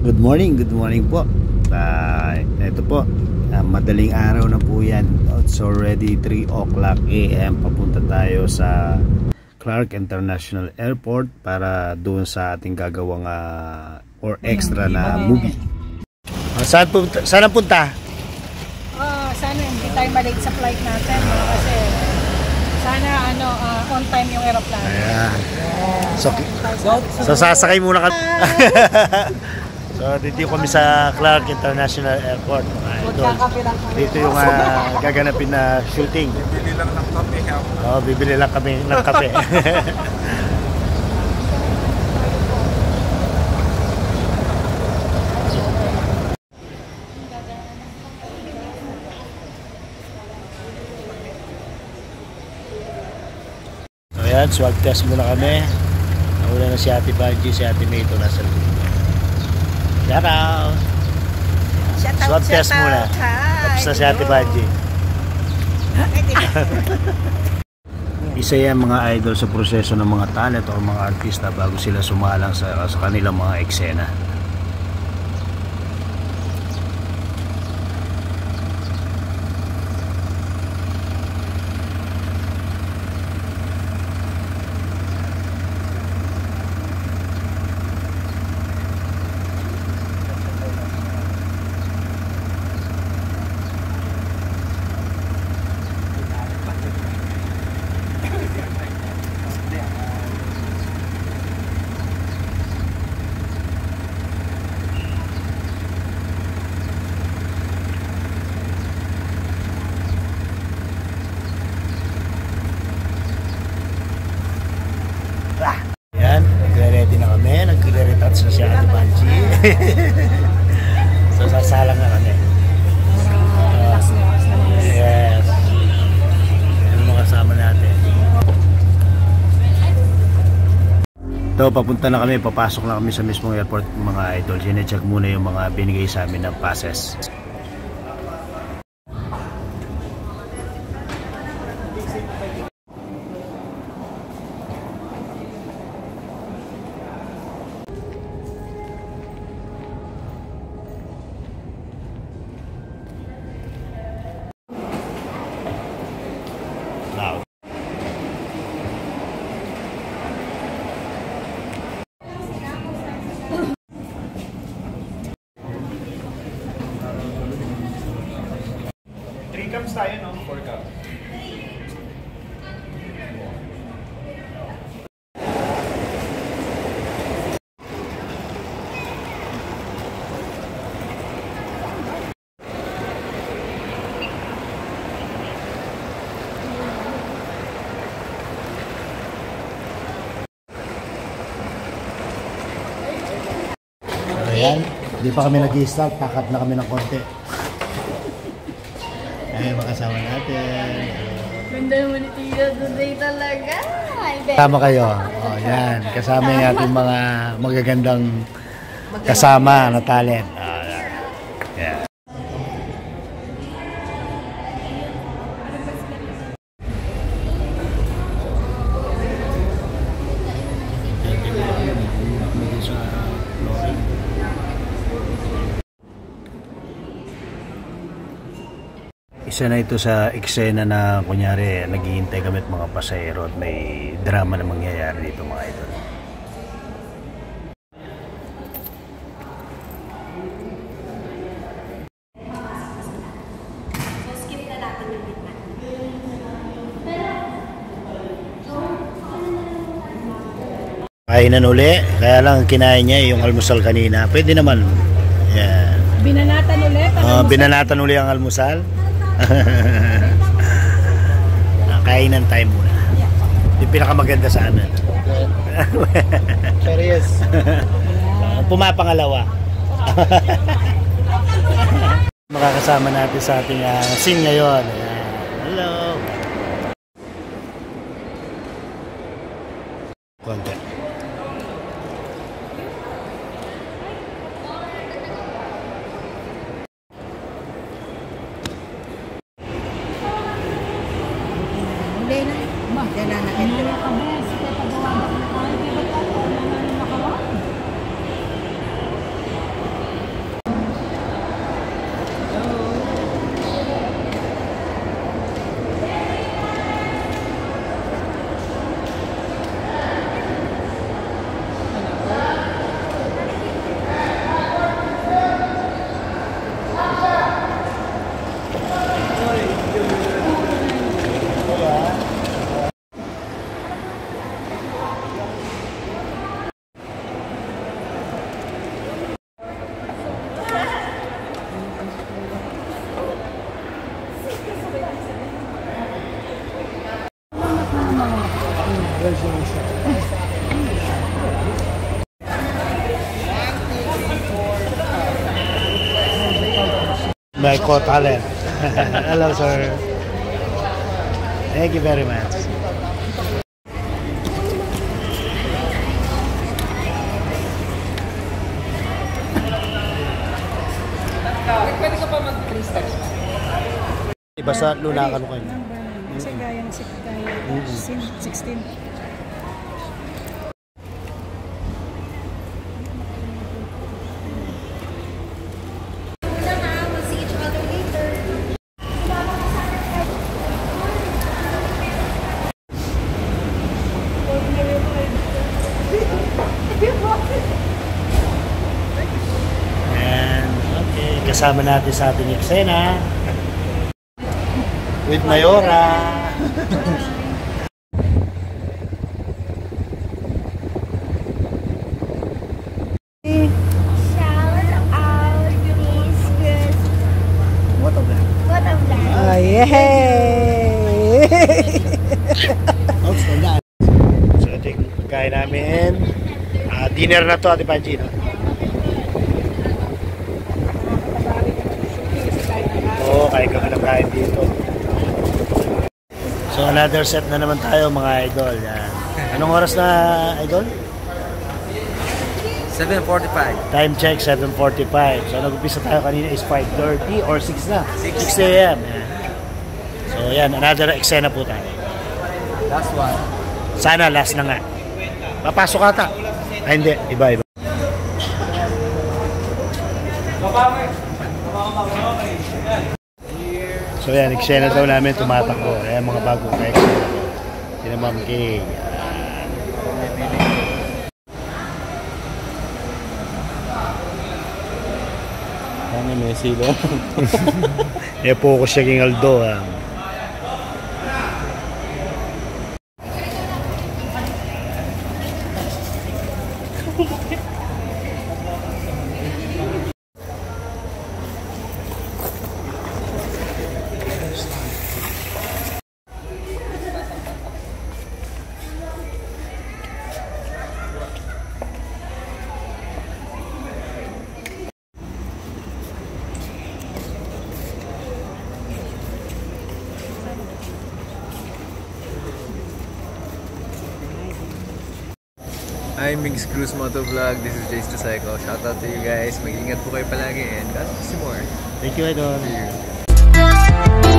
Good morning po. Ito po, madaling araw na po yan. It's already 3 o'clock AM. Papunta tayo sa Clark International Airport para doon sa ating gagawang or extra na movie. Saan ang punta? Sana hindi tayo malate sa flight natin kasi sana on time yung aeroplano. Ayan. So sasakay muna kami. So dito kami sa Clark International Airport. Dito yung gaganapin na shooting. Bibili lang ng kape. Bibili lang kami ng kape. So ayan, swab test muna kami. Nauna na si Ate Banji, si Ate May ito nasa likod. Shout out! Swab test muna. Tapos na si Ate Banji. Isa yan mga idol sa proseso ng mga talent o mga artista bago sila sumalang sa kanilang mga eksena. Yan, nagre-ready na kami, nagre-retouch na si Ate Banji. So sasalang na kami. Yes. Yan mga kasama natin. Ito, papunta na kami, papasok na kami sa mismong airport mga idol. Sinecheck muna yung mga binigay sa amin ng passes. Cups tayo, no? 4 cups. Ayan, hindi pa kami nag-i-start, pakat na kami ng konti. Ay, makasama natin. Ganda naman ni Tita today talaga. Kasama kayo. Yan. Kasama yung ating mga magagandang kasama na talent. Yeah. Isa na ito sa eksena na kunyari naghihintay kami at mga pasahero at may drama na mangyayari dito mga idol. So skip na natin yung bitna. Kainan uli, kaya lang kinain niya yung almusal kanina. Pwede naman. Yan. Binanatan ulit. Binanatan uli ang almusal. Kainan tayo muna. Yung pinakamaganda sa amin. Serious. Pumapangalawa. Makakasama natin sa ating scene ngayon. Hello. Konti. My co-talent. Hello, sir. Thank you very much. Pwede ka pa mag-3 steps. Basta lunakan ko yun. Kasi gaya ng 16. We'll see each other later. And, okay, kasama natin sa ating eksena. With Mayora. Shout out these girls. What of that? What of that? Oh, yay! So, ito yung pagkain namin. Dinner na to, Ate Panji, no? Oo, kain kami ng kain dito. So, another set na naman tayo, mga idol. Yan. Anong oras na, idol? 7:45. Time check, 7:45. So, nag-upisa tayo kanina is 5:30 or 6 na. 6 a.m. Yan. So, yan. Another eksena po tayo. Last one. Sana last na nga. Papasok ata. Ay, hindi. Iba. So, yan. Eksena daw namin tumatakbo. Ayan, mga bagong ka-eksena. Sina Ma'am Kay. Ano may silo? Focus siya king Aldo. I'm Mix Cruz Moto Vlog. This is Jace the Psycho. Shout out to you guys. Mag-ingat po kayo palagi and God bless you more. Thank you, Idol. See you.